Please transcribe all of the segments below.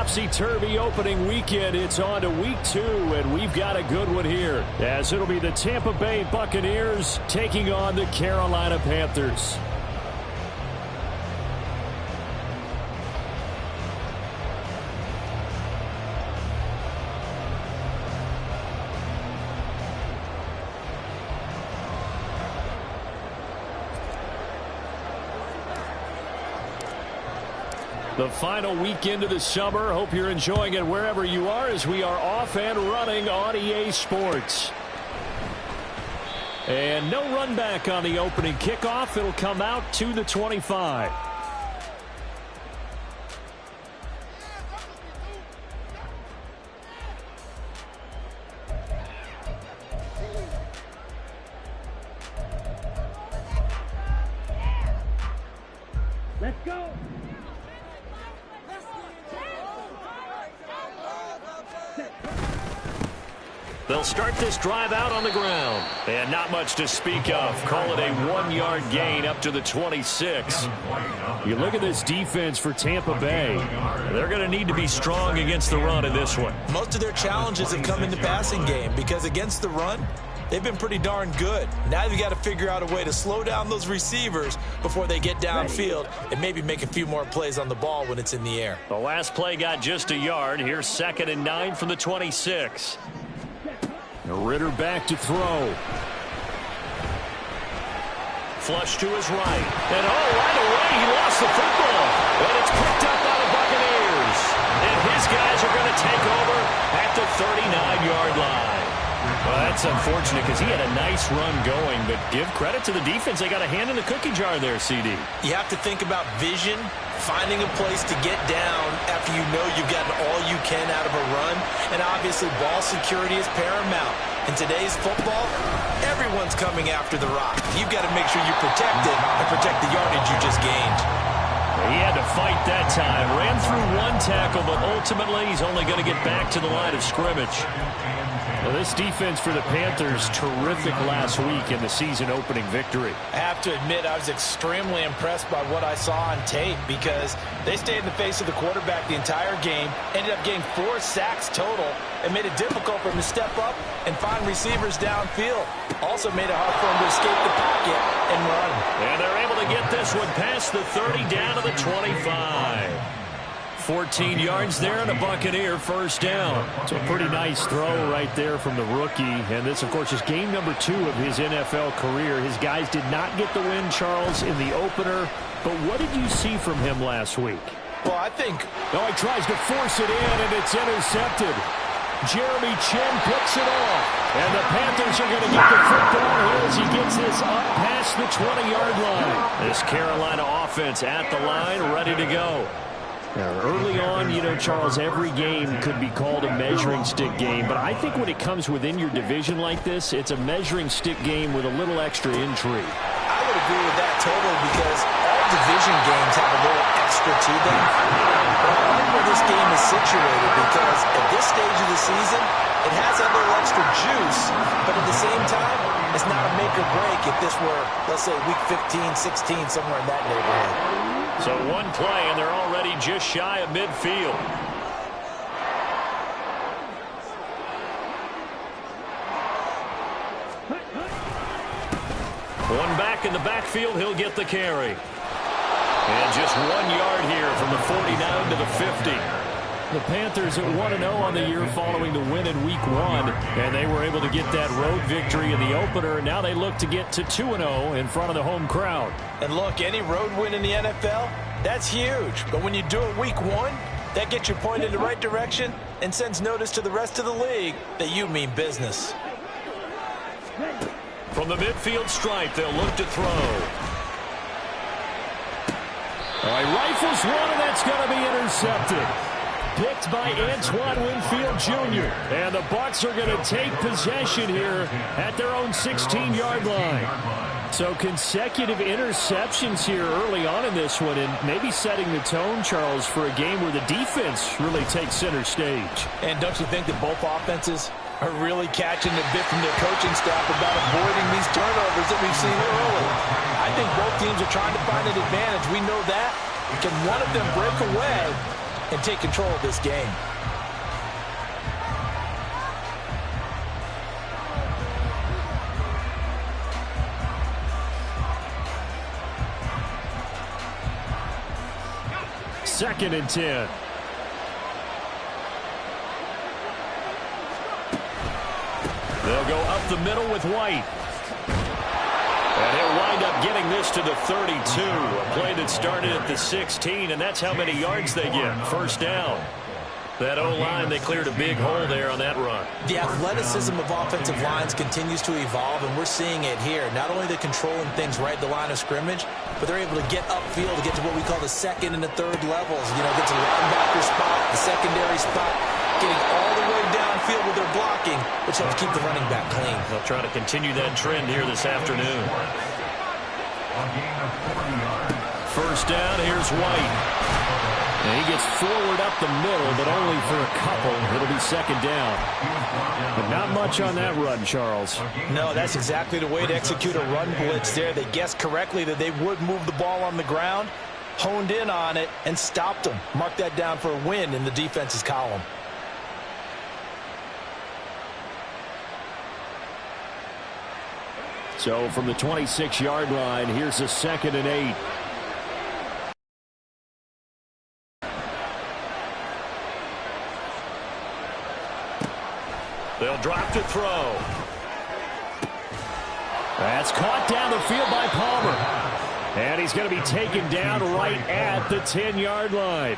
topsy-turvy opening weekend. It's on to week 2, and we've got a good one here, as it'll be the Tampa Bay Buccaneers taking on the Carolina Panthers. The final weekend of the summer. Hope you're enjoying it wherever you are, as we are off and running on EA Sports. And no run back on the opening kickoff. It'll come out to the 25. Let's go. They'll start this drive out on the ground. And not much to speak of. Call it a 1-yard gain up to the 26. You look at this defense for Tampa Bay. They're going to need to be strong against the run in this one. Most of their challenges have come in the passing game because against the run, they've been pretty darn good. Now you've got to figure out a way to slow down those receivers before they get downfield and maybe make a few more plays on the ball when it's in the air. The last play got just a yard. Here's 2nd and 9 from the 26. Ritter back to throw. Flush to his right. And right away he lost the football. But it's picked up by the Buccaneers. And his guys are going to take over at the 39-yard line. Well, that's unfortunate because he had a nice run going, but give credit to the defense. They got a hand in the cookie jar there, CD. You have to think about vision, finding a place to get down after you know you've gotten all you can out of a run, and obviously ball security is paramount. In today's football, everyone's coming after the rock. You've got to make sure you protect it and protect the yardage you just gained. He had to fight that time. Ran through one tackle, but ultimately he's only going to get back to the line of scrimmage. Well, this defense for the Panthers, terrific last week in the season-opening victory. I have to admit, I was extremely impressed by what I saw on tape because they stayed in the face of the quarterback the entire game, ended up getting 4 sacks total, and made it difficult for him to step up and find receivers downfield. Also made it hard for him to escape the pocket and run. And they're able to get this one past the 30 down to the 25. 14 yards there and a Buccaneer first down. It's a pretty nice throw right there from the rookie. And this, of course, is game number 2 of his NFL career. His guys did not get the win, Charles, in the opener. But what did you see from him last week? Well, I think... Oh, he tries to force it in, and it's intercepted. Jeremy Chin picks it off. And the Panthers are going to get the football here as he gets this up past the 20-yard line. This Carolina offense at the line, ready to go. Now, early on, you know, Charles, every game could be called a measuring stick game. But I think when it comes within your division like this, it's a measuring stick game with a little extra intrigue. I would agree with that totally because all division games have a little extra to them. But I like where this game is situated because at this stage of the season, it has a little extra juice. But at the same time, it's not a make or break if this were, let's say, week 15, 16, somewhere in that neighborhood. So one play, and they're already just shy of midfield. One back in the backfield, he'll get the carry. And just 1 yard here from the 49 to the 50. The Panthers at 1-0 on the year following the win in week 1. And they were able to get that road victory in the opener. And now they look to get to 2-0 in front of the home crowd. And look, any road win in the NFL, that's huge. But when you do it week 1, that gets you pointed in the right direction and sends notice to the rest of the league that you mean business. From the midfield stripe, they'll look to throw. All right, rifles one, and that's going to be intercepted. Picked by Antoine Winfield Jr. And the Bucs are going to take possession here at their own 16-yard line. So consecutive interceptions here early on in this one, and maybe setting the tone, Charles, for a game where the defense really takes center stage. And don't you think that both offenses are really catching a bit from their coaching staff about avoiding these turnovers that we've seen early? I think both teams are trying to find an advantage. We know that. Can one of them break away? and take control of this game. Second and 10. They'll go up the middle with White. And he'll wind up getting this to the 32. A play that started at the 16, and that's how many yards they get. First down. That O-line, they cleared a big hole there on that run. The athleticism of offensive lines continues to evolve, and we're seeing it here. Not only they're controlling things right at the line of scrimmage, but they're able to get upfield to get to what we call the second and the third levels. You know, get to the linebacker spot, the secondary spot, getting all the way downfield with their blocking, which helps keep the running back clean. They'll try to continue that trend here this afternoon. First down, here's White. And he gets forward up the middle, but only for a couple. It'll be second down. But not much on that run, Charles. No, that's exactly the way to execute a run blitz there. They guessed correctly that they would move the ball on the ground, honed in on it, and stopped them. Mark that down for a win in the defense's column. So from the 26-yard line, here's a 2nd and 8. They'll drop to throw. That's caught down the field by Palmer. And he's going to be taken down right at the 10-yard line.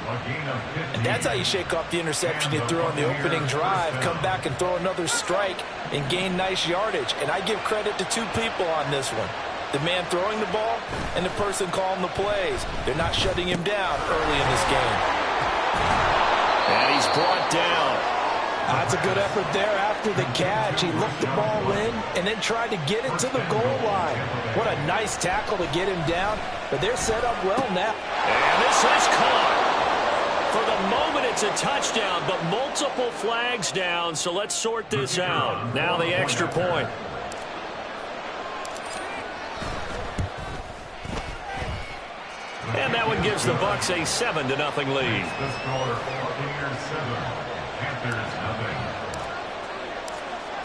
And that's how you shake off the interception you threw on the opening drive, come back and throw another strike and gain nice yardage. And I give credit to two people on this one. The man throwing the ball and the person calling the plays. They're not shutting him down early in this game. And he's brought down. That's a good effort there after the catch. He looked the ball in and then tried to get it to the goal line. What a nice tackle to get him down, but they're set up well now. And this is caught. For the moment, it's a touchdown, but multiple flags down, so let's sort this out. Now the extra point. And that one gives the Bucs a 7-0 lead.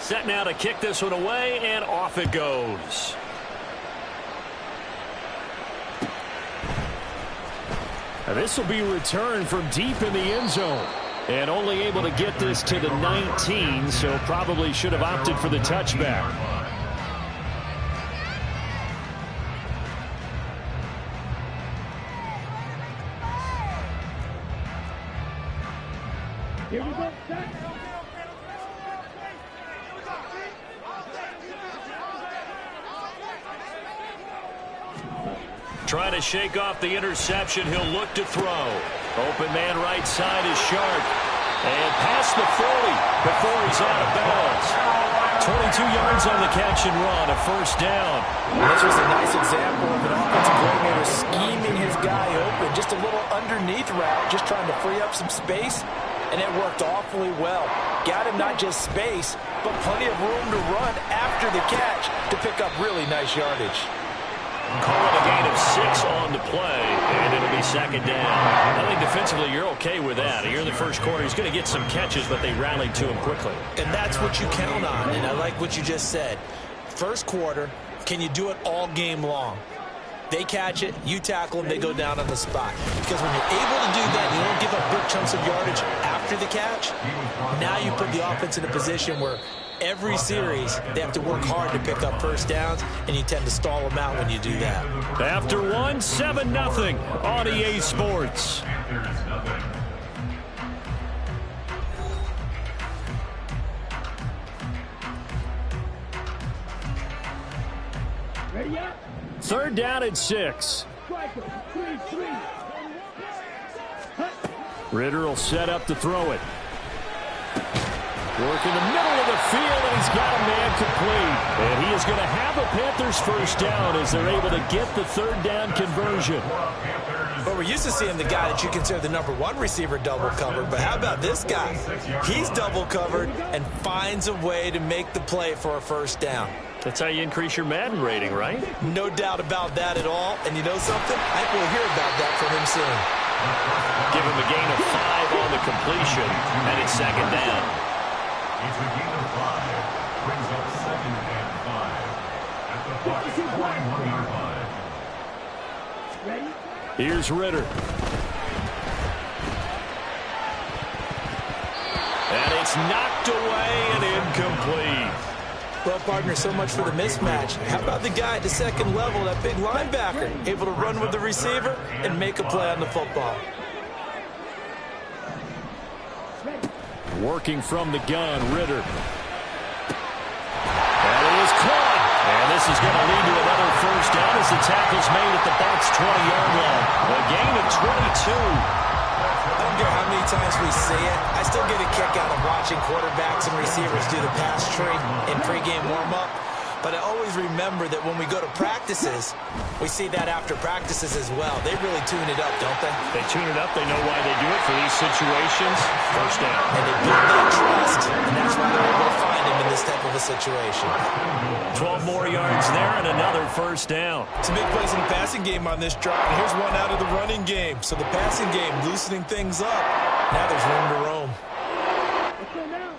Set now to kick this one away, and off it goes. And this will be returned from deep in the end zone. And only able to get this to the 19, so probably should have opted for the touchback. Here we go. Trying to shake off the interception. He'll look to throw. Open man right side is Sharp. And past the 40 before he's out of bounds. 22 yards on the catch and run, a first down. This was a nice example of an offensive coordinator scheming his guy open. Just a little underneath route, just trying to free up some space. And it worked awfully well. Got him not just space, but plenty of room to run after the catch to pick up really nice yardage. Call it a gain of 6 on the play, and it'll be second down. I think defensively you're okay with that. Here in the first quarter, he's going to get some catches, but they rallied to him quickly. And that's what you count on, and I like what you just said. First quarter, can you do it all game long? They catch it, you tackle them, they go down on the spot. Because when you're able to do that, you don't give up big chunks of yardage after the catch. Now you put the offense in a position where every series they have to work hard to pick up first downs, and you tend to stall them out when you do that. After one, 7-0 on EA Sports. Ready up. Third down and 6. Ritter will set up to throw it. Work in the middle of the field, and he's got a man complete. And he is going to have a Panthers first down as they're able to get the third down conversion. But we're used to seeing the guy that you consider the #1 receiver double covered. But how about this guy? He's double covered and finds a way to make the play for a first down. That's how you increase your Madden rating, right? No doubt about that at all. And you know something? I think we'll hear about that from him soon. Give him a gain of 5 on the completion, and it's second down. It's a gain of 5. Brings up 2nd and 5. At the Bucs 41-yard line. Ready? Here's Ritter. And it's knocked away and incomplete. Well, partner, so much for the mismatch. How about the guy at the second level, that big linebacker, able to run with the receiver and make a play on the football? Working from the gun, Ritter. And it is caught. And this is going to lead to another first down as the tackle's made at the Bucs' 20-yard line. A gain of 22. I don't care how many times we see it. I still get a kick out of watching quarterbacks and receivers do the pass tree in pregame warm-up. But I always remember that when we go to practices, we see that after practices as well. They really tune it up, don't they? They tune it up. They know why they do it for these situations. First down. And they build that trust, and that's why they're able to find him in this type of a situation. 12 more yards there and another first down. Some big plays in the passing game on this drive. And here's one out of the running game. So the passing game loosening things up. Now there's room to roam. Let's go now.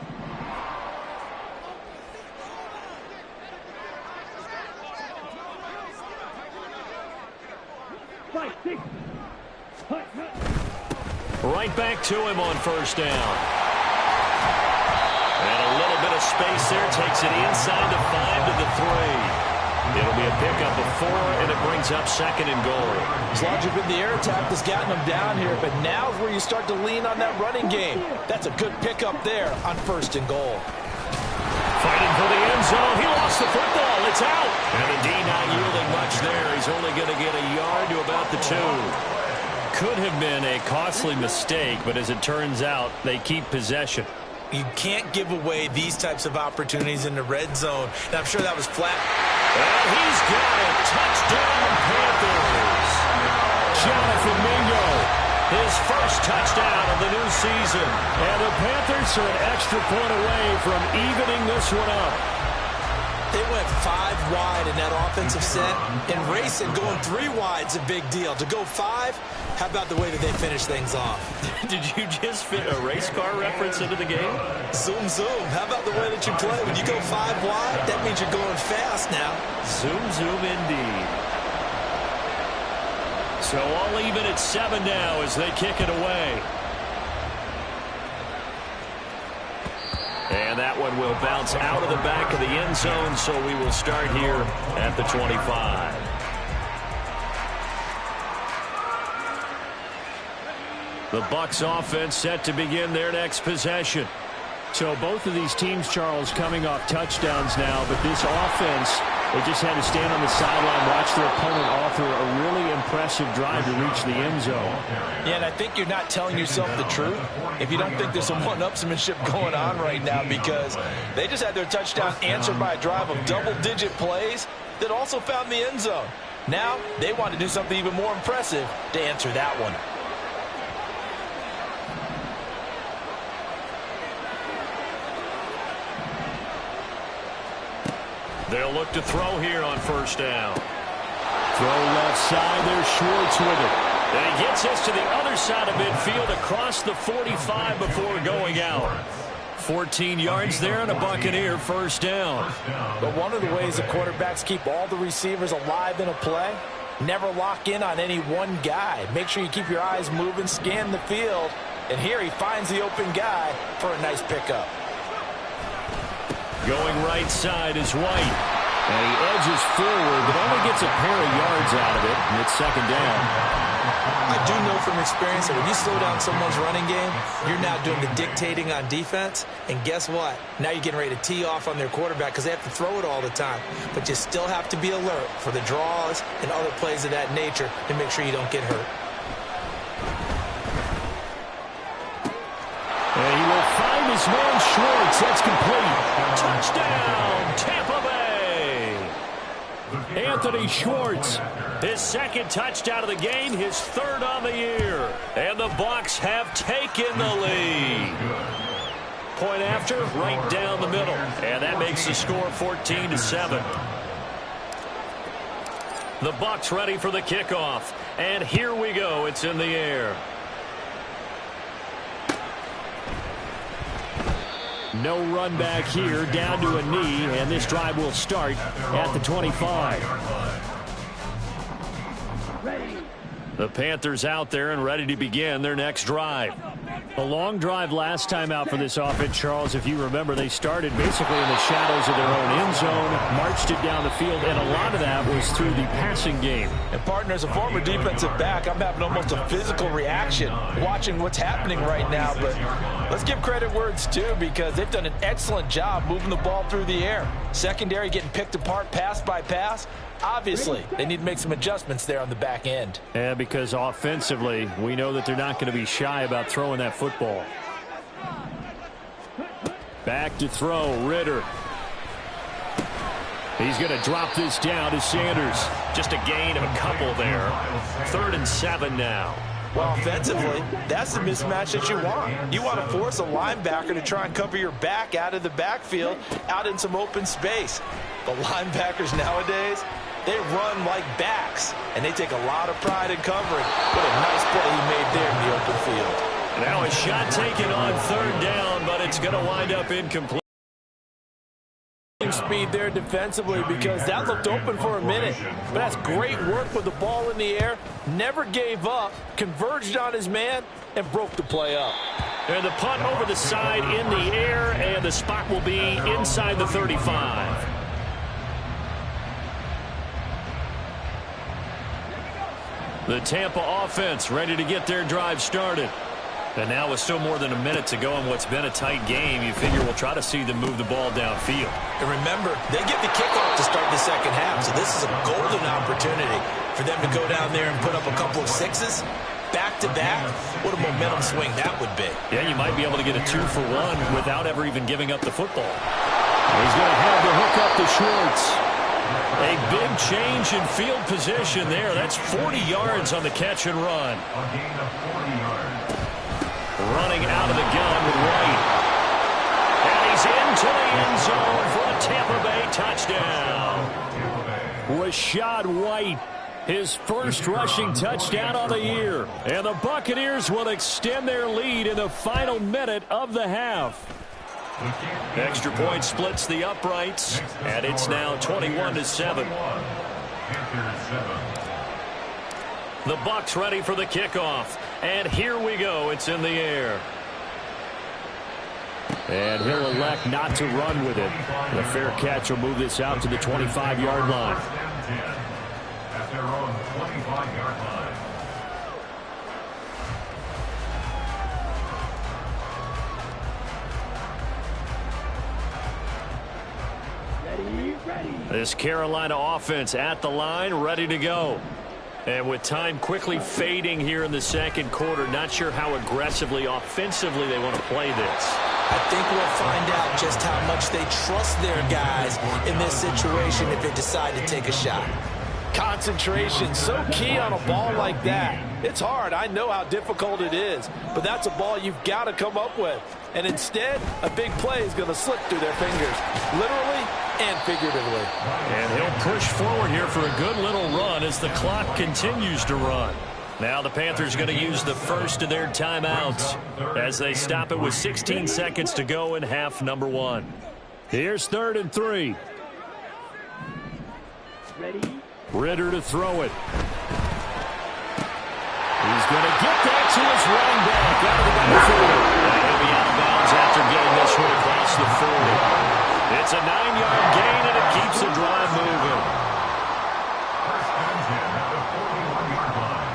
Fight, six. Hut, hut. Right back to him on first down. And a little bit of space there. Takes it inside the 5 to the 3. It'll be a pickup of 4, and it brings up 2nd and goal. His logic in the air attack has gotten him down here, but now is where you start to lean on that running game. That's a good pickup there on 1st and goal. Fighting for the end zone. He lost the football. It's out. And the D not yielding much there. He's only going to get a yard to about the 2. Could have been a costly mistake, but as it turns out, they keep possession. You can't give away these types of opportunities in the red zone. And I'm sure that was flat. And he's got it. Touchdown, Panthers. Jonathan Mingo, his first touchdown of the new season. And the Panthers are an extra point away from evening this one up. They went 5 wide in that offensive set, and racing going 3 wide's a big deal. To go 5, how about the way that they finish things off? Did you just fit a race car reference into the game? Zoom, zoom. How about the way that you play? When you go 5 wide, that means you're going fast now. Zoom, zoom indeed. So all even at 7 now as they kick it away. And that one will bounce out of the back of the end zone, so we will start here at the 25. The Bucs offense set to begin their next possession. So both of these teams, Charles, coming off touchdowns now, but this offense, they just had to stand on the sideline, watch their opponent offer a really impressive drive to reach the end zone. Yeah, and I think you're not telling yourself the truth if you don't think there's some one-upsmanship going on right now, because they just had their touchdown answered by a drive of double-digit plays that also found the end zone. Now they want to do something even more impressive to answer that one. They'll look to throw here on first down. Throw left side. There's Schwartz with it. And he gets us to the other side of midfield across the 45 before going out. 14 yards there and a Buccaneer first down. But one of the ways the quarterbacks keep all the receivers alive in a play, never lock in on any one guy. Make sure you keep your eyes moving, scan the field. And here he finds the open guy for a nice pickup. Going right side is White. And he edges forward, but only gets a pair of yards out of it, and it's second down. I do know from experience that when you slow down someone's running game, you're now doing the dictating on defense. And guess what? Now you're getting ready to tee off on their quarterback because they have to throw it all the time. But you still have to be alert for the draws and other plays of that nature to make sure you don't get hurt. And he will find his man Schwartz. That's complete. Touchdown, Tampa Bay. Anthony Schwartz, his second touchdown of the game, his 3rd on the year. And the Bucs have taken the lead. Point after, right down the middle. And that makes the score 14-7. The Bucs ready for the kickoff. And here we go. It's in the air. No run back here, down to a knee, and this drive will start at the 25. The Panthers out there and ready to begin their next drive. A long drive last time out for this offense, Charles. If you remember, they started basically in the shadows of their own end zone, marched it down the field, and a lot of that was through the passing game. And, partner, as a former defensive back, I'm having almost a physical reaction watching what's happening right now. But let's give credit where it's due, because they've done an excellent job moving the ball through the air. Secondary getting picked apart pass by pass. Obviously, they need to make some adjustments there on the back end. Yeah, because offensively, we know that they're not going to be shy about throwing that football. Back to throw, Ritter. He's going to drop this down to Sanders. Just a gain of a couple there. 3rd and 7 now. Well, offensively, that's the mismatch that you want. You want to force a linebacker to try and cover your back out of the backfield, out in some open space. The linebackers nowadays, they run like backs, and they take a lot of pride in covering. What a nice play he made there in the open field. Now a shot taken on 3rd down, but it's going to wind up incomplete. Speed there defensively, because that looked open for a minute. But that's great work with the ball in the air. Never gave up, converged on his man, and broke the play up. And the punt over the side in the air, and the spot will be inside the 35. The Tampa offense ready to get their drive started. And now with still more than a minute to go in what's been a tight game, you figure we'll try to see them move the ball downfield. And remember, they get the kickoff to start the second half, so this is a golden opportunity for them to go down there and put up a couple of sixes. Back-to-back, what a momentum swing that would be. Yeah, you might be able to get a 2-for-1 without ever even giving up the football. He's going to have to hook up the Schwartz. A big change in field position there. That's 40 yards on the catch and run. A gain of 40 yards. Running out of the gun with White. And he's into the end zone for a Tampa Bay touchdown. Rashad White, his first rushing touchdown on the year. And the Buccaneers will extend their lead in the final minute of the half. Extra point splits the uprights, and it's now 21-7. The Bucs ready for the kickoff. And here we go. It's in the air. And he'll elect not to run with it. The fair catch will move this out to the 25-yard line. At their own 25-yard line. This Carolina offense at the line, ready to go. And with time quickly fading here in the second quarter, not sure how aggressively, offensively they want to play this. I think we'll find out just how much they trust their guys in this situation if they decide to take a shot. Concentration, so key on a ball like that. It's hard. I know how difficult it is, but that's a ball you've got to come up with. And instead, a big play is going to slip through their fingers, literally and figuratively. And he'll push forward here for a good little run as the clock continues to run. Now the Panthers going to use the first of their timeouts as they stop it with 16 seconds to go in half number 1. Here's 3rd and 3. Ready? Ritter to throw it. He's going to get that to his running back out of the backfield. And he'll be out of bounds after getting this one across the 40. It's a 9-yard gain, and it keeps the drive moving. First and 10 at the 41-yard line.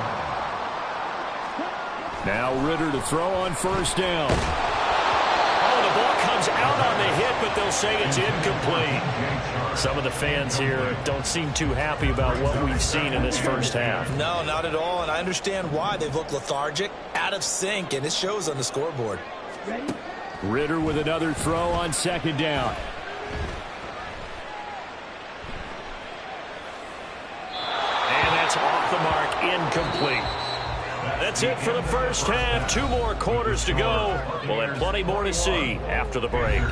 Now Ritter to throw on first down. Oh, the ball comes out on the hit, but they'll say it's incomplete. Some of the fans here don't seem too happy about what we've seen in this first half. No, not at all, and I understand why. They've looked lethargic, out of sync, and it shows on the scoreboard. Ready? Ritter with another throw on second down. And that's off the mark, incomplete. That's it for the first half. 2 more quarters to go. We'll have plenty more to see after the break.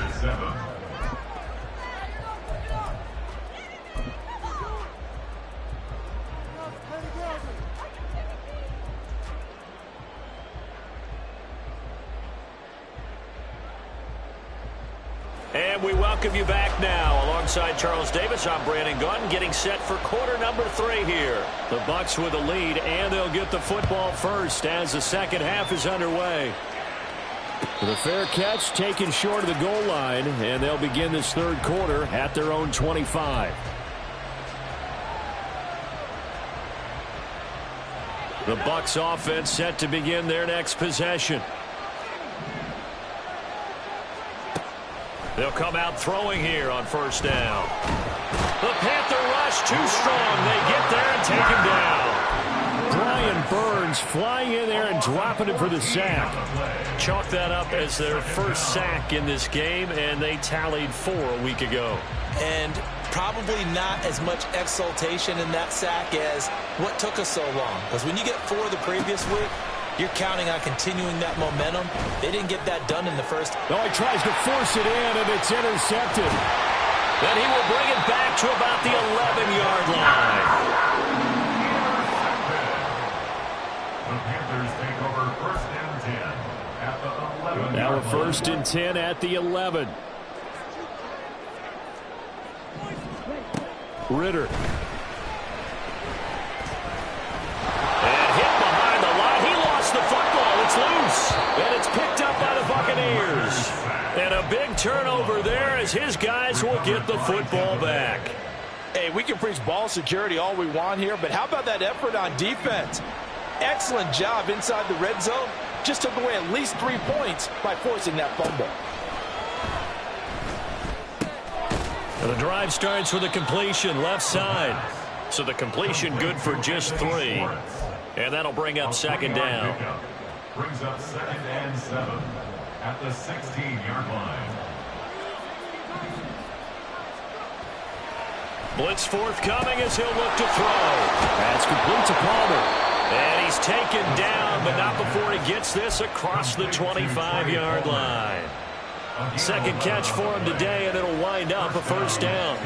And we welcome you back now. Alongside Charles Davis, I'm Brandon Gunn, getting set for quarter number 3 here. The Bucs with a lead, and they'll get the football first as the second half is underway. The fair catch taken short of the goal line, and they'll begin this third quarter at their own 25. The Bucs offense set to begin their next possession. They'll come out throwing here on first down. The Panther rush too strong. They get there and take him down. Brian Burns flying in there and dropping it for the sack. Chalk that up as their first sack in this game, and they tallied 4 a week ago. And probably not as much exultation in that sack as what took us so long. Because when you get 4 the previous week, you're counting on continuing that momentum. They didn't get that done in the first. Oh, he tries to force it in, and it's intercepted. Then he will bring it back to about the 11-yard line. The Panthers take over 1st and 10 at the 11. Now a 1st and 10 at the 11. Ritter. The football, it's loose, and it's picked up by the Buccaneers. And a big turnover there as his guys will get the football back. Hey, we can preach ball security all we want here, but how about that effort on defense? Excellent job inside the red zone. Just took away at least 3 points by forcing that fumble. And the drive starts with a completion left side. So the completion good for just 3. And that'll bring up second down. Brings up 2nd and 7 at the 16-yard line. Blitz forthcoming as he'll look to throw. That's complete to Palmer. And he's taken down, but not before he gets this across the 25-yard line. Second catch for him today, and it'll wind up a first down.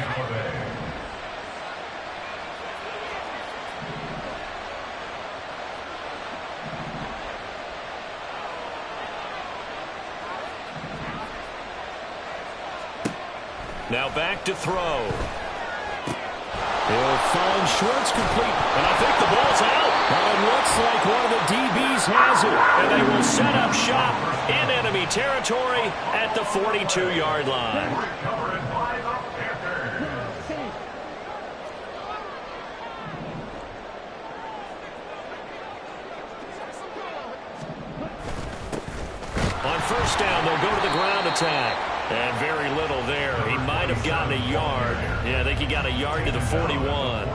Now back to throw. He'll find Schwartz complete. And I think the ball's out. But it looks like one of the DBs has it. And they will set up shop in enemy territory at the 42-yard line. On first down, they'll go to the ground attack. And very little there. He might have gotten a yard. Yeah, I think he got a yard to the 41.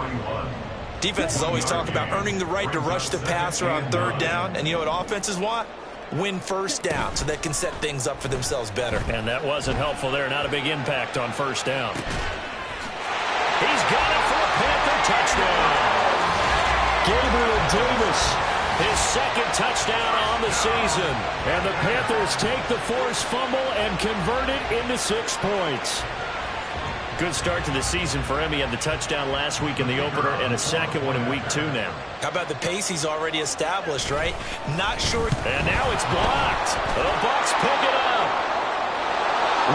Defenses always talk about earning the right to rush the passer on 3rd down. And you know what offenses want? Win first down so they can set things up for themselves better. And that wasn't helpful there. Not a big impact on first down. He's got it for a Panther touchdown. Gabriel Davis. His second touchdown on the season. And the Panthers take the forced fumble and convert it into 6 points. Good start to the season for him. He had the touchdown last week in the opener and a second one in week 2 now. How about the pace he's already established, right? Not sure. And now it's blocked. The Bucs pick it up.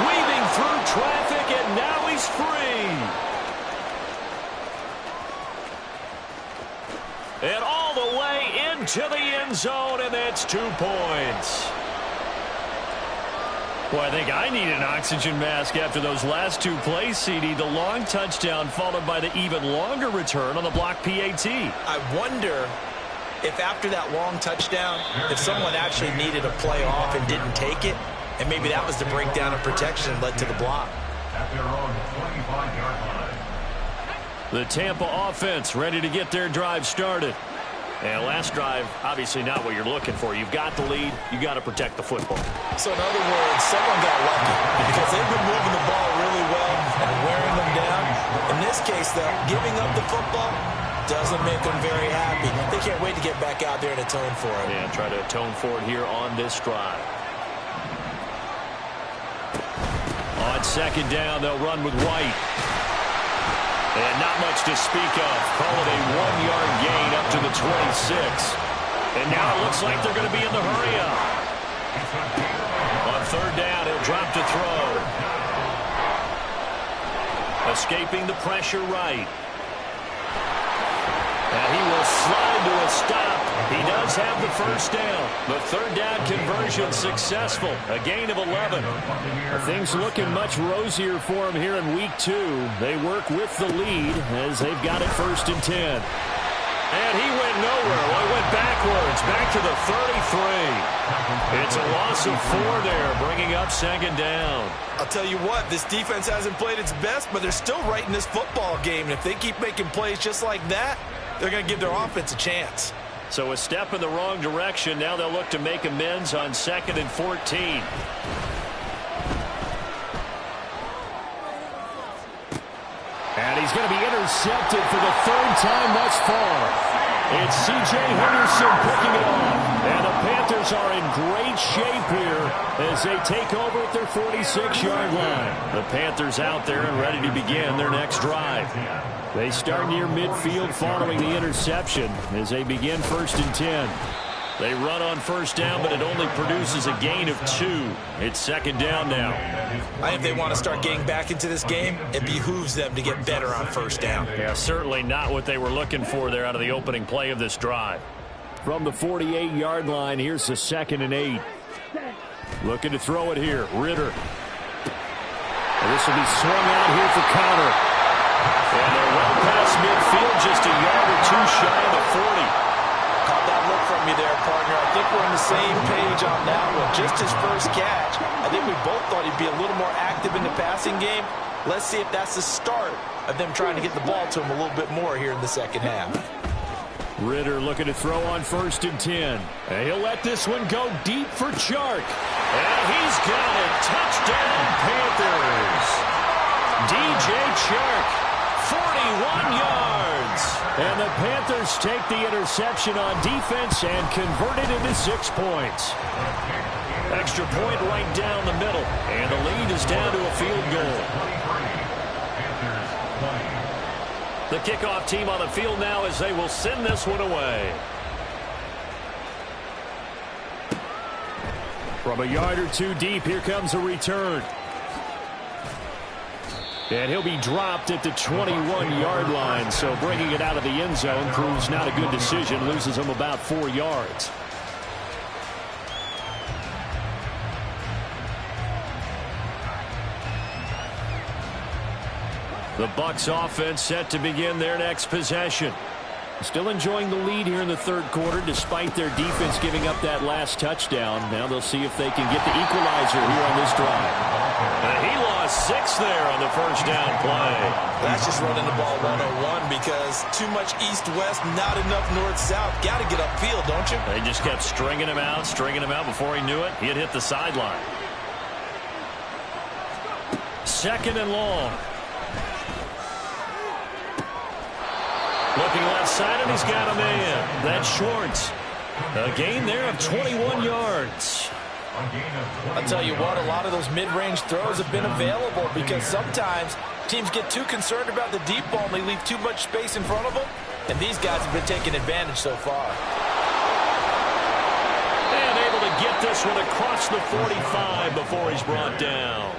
Weaving through traffic, and now he's free. And all the way into the end zone, and that's 2 points. Boy, I think I need an oxygen mask after those last 2 plays, CD. The long touchdown followed by the even longer return on the block PAT. I wonder if after that long touchdown, if someone actually needed a play off and didn't take it, and maybe that was the breakdown of protection that led to the block. At their own 25-yard line. The Tampa offense ready to get their drive started. And last drive, obviously not what you're looking for. You've got the lead. You've got to protect the football. So in other words, someone got lucky because they've been moving the ball really well and wearing them down. In this case, though, giving up the football doesn't make them very happy. They can't wait to get back out there and atone for it. Yeah, try to atone for it here on this drive. On second down, they'll run with White. And not much to speak of. Call it a 1-yard gain up to the 26. And now it looks like they're going to be in the hurry-up. On third down, he'll drop to throw. Escaping the pressure right. And he will slide to a stop. He does have the first down. The third down conversion successful. A gain of 11. Things looking much rosier for him here in week 2. They work with the lead as they've got it 1st and 10. And he went nowhere. Well, he went backwards, back to the 33. It's a loss of 4 there, bringing up 2nd down. I'll tell you what, this defense hasn't played its best, but they're still right in this football game. And if they keep making plays just like that, they're going to give their offense a chance. So a step in the wrong direction. Now they'll look to make amends on 2nd and 14. And he's going to be intercepted for the 3rd time thus far. It's C.J. Henderson picking it off. And the Panthers are in great shape here as they take over at their 46-yard line. The Panthers out there and ready to begin their next drive. They start near midfield following the interception as they begin 1st and 10. They run on 1st down, but it only produces a gain of 2. It's 2nd down now. I think if they want to start getting back into this game, it behooves them to get better on 1st down. Yeah, certainly not what they were looking for there out of the opening play of this drive. From the 48-yard line, here's the 2nd and 8. Looking to throw it here. Ritter. And this will be swung out here for counter. And they're well past midfield, just a yard or 2 shy of the 40. Caught that look from you there, partner. I think we're on the same page on that one. Just his first catch. I think we both thought he'd be a little more active in the passing game. Let's see if that's the start of them trying to get the ball to him a little bit more here in the 2nd half. Ritter looking to throw on 1st and 10. And he'll let this one go deep for Chark. And he's got it. Touchdown, Panthers. DJ Chark, 41 yards. And the Panthers take the interception on defense and convert it into 6 points. Extra point right down the middle. And the lead is down to a field goal. The kickoff team on the field now as they will send this one away. From a yard or 2 deep, here comes a return. And he'll be dropped at the 21-yard line, so bringing it out of the end zone proves not a good decision, loses him about 4 yards. The Bucs offense set to begin their next possession. Still enjoying the lead here in the 3rd quarter despite their defense giving up that last touchdown. Now they'll see if they can get the equalizer here on this drive. And he lost 6 there on the 1st down play. That's just running the ball 101 because too much east-west, not enough north-south. Got to get upfield, don't you? They just kept stringing him out before he knew it. He had hit the sideline. 2nd and long. Looking left side, and he's got a man. That's Schwartz. A gain there of 21 yards. I'll tell you what, a lot of those mid-range throws have been available because sometimes teams get too concerned about the deep ball and they leave too much space in front of them. And these guys have been taking advantage so far. And able to get this one across the 45 before he's brought down.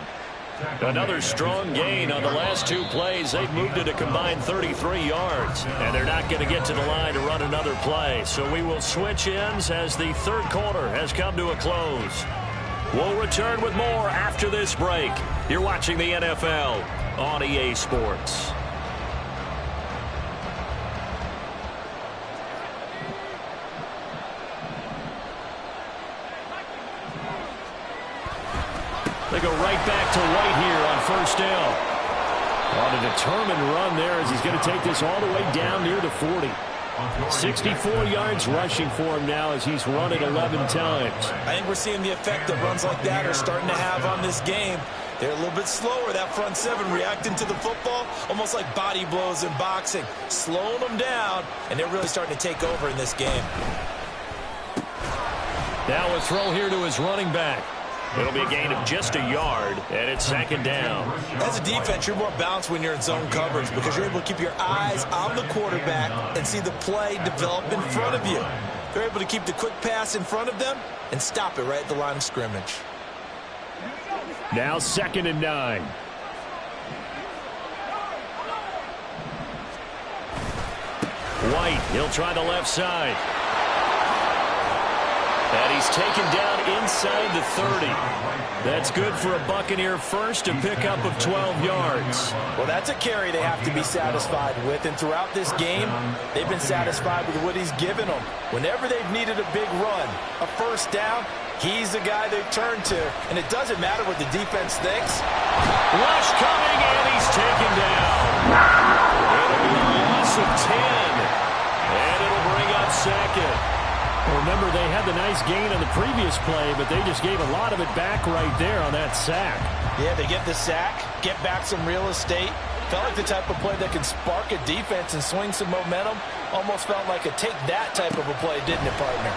Another strong gain on the last 2 plays. They've moved it a combined 33 yards. And they're not going to get to the line to run another play. So we will switch ends as the 3rd quarter has come to a close. We'll return with more after this break. You're watching the NFL on EA Sports. They go right back to White here on 1st down. On a determined run there as he's going to take this all the way down near the 40. 64 yards rushing for him now as he's run it 11 times. I think we're seeing the effect that runs like that are starting to have on this game. They're a little bit slower, that front 7, reacting to the football, almost like body blows in boxing, slowing them down, and they're really starting to take over in this game. Now a throw here to his running back. It'll be a gain of just a yard, and it's 2nd down. As a defense, you're more balanced when you're in zone coverage because you're able to keep your eyes on the quarterback and see the play develop in front of you. They're able to keep the quick pass in front of them and stop it right at the line of scrimmage. Now 2nd and 9. White, he'll try the left side. And he's taken down inside the 30. That's good for a Buccaneer first, a pickup of 12 yards. Well, that's a carry they have to be satisfied with. And throughout this game, they've been satisfied with what he's given them. Whenever they've needed a big run, a first down, he's the guy they turn to. And it doesn't matter what the defense thinks. Rush coming, and he's taken down. It'll be a loss of 10. And it'll bring up second. Remember, they had the nice gain on the previous play, but they just gave a lot of it back right there on that sack. Yeah, they get the sack, get back some real estate. Felt like the type of play that can spark a defense and swing some momentum. Almost felt like a take-that type of a play, didn't it, partner?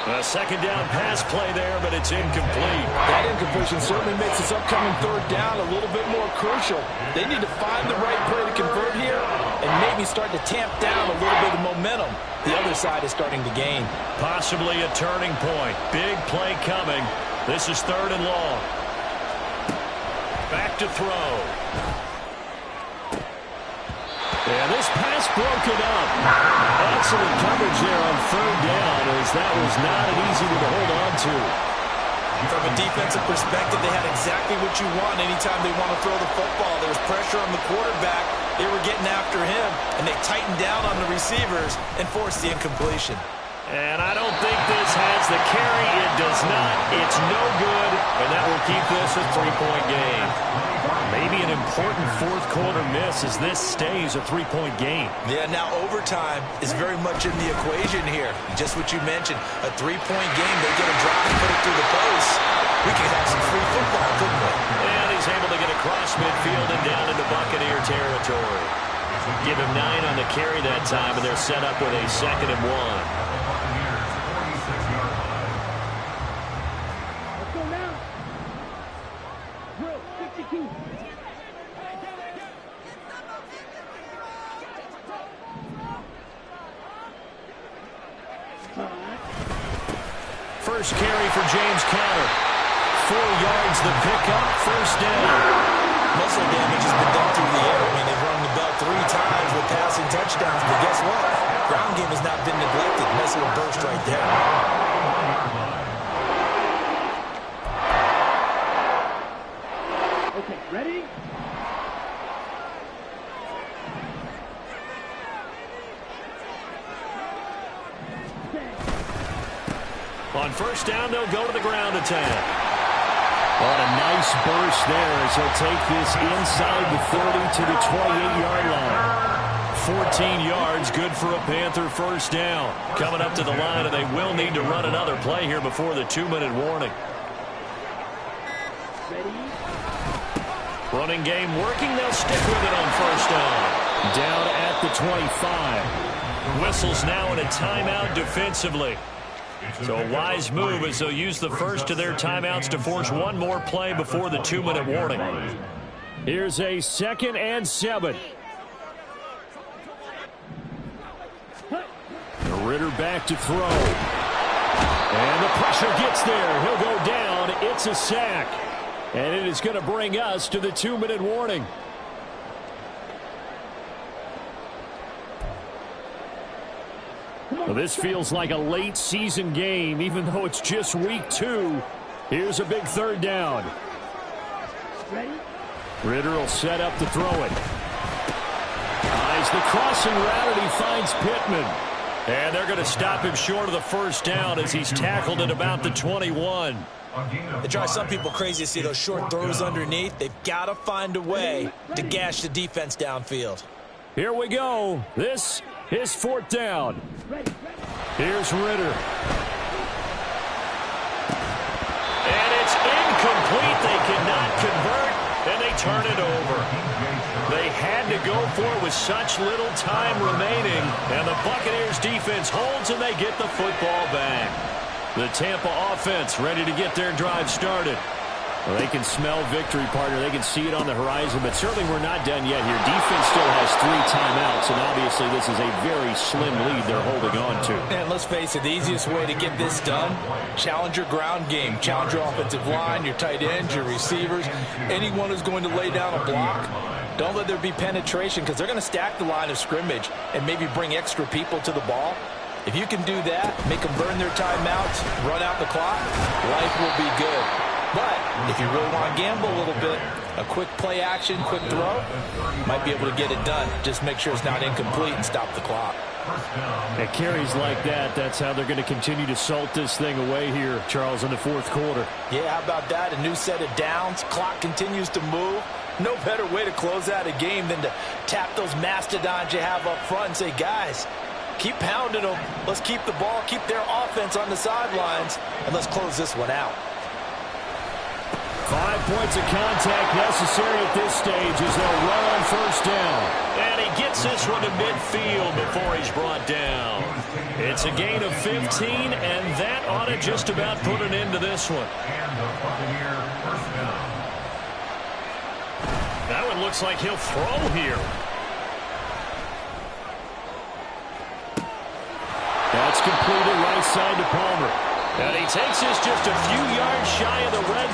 A second down pass play there, but it's incomplete. That incompletion certainly makes this upcoming third down a little bit more crucial. They need to find the right play to convert here and maybe start to tamp down a little bit of momentum. The other side is starting to gain. Possibly a turning point. Big play coming. This is 3rd and long. Back to throw. And this pass broken up. Excellent coverage there on 3rd down, as that was not an easy one to hold on to. From a defensive perspective, they had exactly what you want anytime they want to throw the football. There was pressure on the quarterback. They were getting after him, and they tightened down on the receivers and forced the incompletion. And I don't think this has the carry. It does not. It's no good, and that will keep this a 3-point game. Maybe an important fourth-quarter miss as this stays a 3-point game. Yeah, now overtime is very much in the equation here. Just what you mentioned, a 3-point game. They get a drive and put it through the post. We could have some free football, couldn't we? And he's able to get across midfield and down into Buccaneer territory. Give him 9 on the carry that time, and they're set up with a 2nd and 1. First carry for James Conner. 4 yards the pickup, first down. Muscle damage has been done through the air. I mean, they've rung the bell 3 times with passing touchdowns, but guess what? Ground game has not been neglected. Nice little burst right there. Okay, ready? On first down, they'll go to the ground attack. On a nice burst there as he'll take this inside the 30 to the 28-yard line. 14 yards, good for a Panther first down. Coming up to the line, and they will need to run another play here before the 2-minute warning. Running game working. They'll stick with it on first down. Down at the 25. Whistles now in a timeout defensively. So a wise move as they'll use the first of their timeouts to force one more play before the 2-minute warning. Here's a 2nd and 7. Ritter back to throw. And the pressure gets there. He'll go down. It's a sack. And it is going to bring us to the 2-minute warning. Well, this feels like a late season game, even though it's just week 2. Here's a big 3rd down. Ready? Ritter will set up to throw it. Eyes the crossing route, and he finds Pittman. And they're going to stop him short of the first down as he's tackled at about the 21. It drives some people crazy to see those short throws underneath. They've got to find a way to gash the defense downfield. Here we go. This is 4th down. Here's Ritter. And it's incomplete. They cannot convert, and they turn it over. They had to go for it with such little time remaining, and the Buccaneers defense holds, and they get the football back. The Tampa offense ready to get their drive started. Well, they can smell victory, partner. They can see it on the horizon, but certainly we're not done yet here. Defense still has 3 timeouts, and obviously this is a very slim lead they're holding on to. And let's face it, the easiest way to get this done, challenge your ground game. Challenge your offensive line, your tight ends, your receivers, anyone who's going to lay down a block. Don't let there be penetration because they're going to stack the line of scrimmage and maybe bring extra people to the ball. If you can do that, make them burn their timeouts, run out the clock, life will be good. But if you really want to gamble a little bit, a quick play action, quick throw, might be able to get it done. Just make sure it's not incomplete and stop the clock. At carries like that, that's how they're going to continue to salt this thing away here, Charles, in the fourth quarter. Yeah, how about that? A new set of downs. Clock continues to move. No better way to close out a game than to tap those mastodons you have up front and say, guys, keep pounding them. Let's keep the ball, keep their offense on the sidelines, and let's close this one out. 5 points of contact necessary at this stage as they'll run on first down. And he gets this one to midfield before he's brought down. It's a gain of 15, and that ought to just about put an end to this one. And the Buccaneer first down. That one looks like he'll throw here. That's completed right side to Palmer. And he takes this just a few yards shy of the red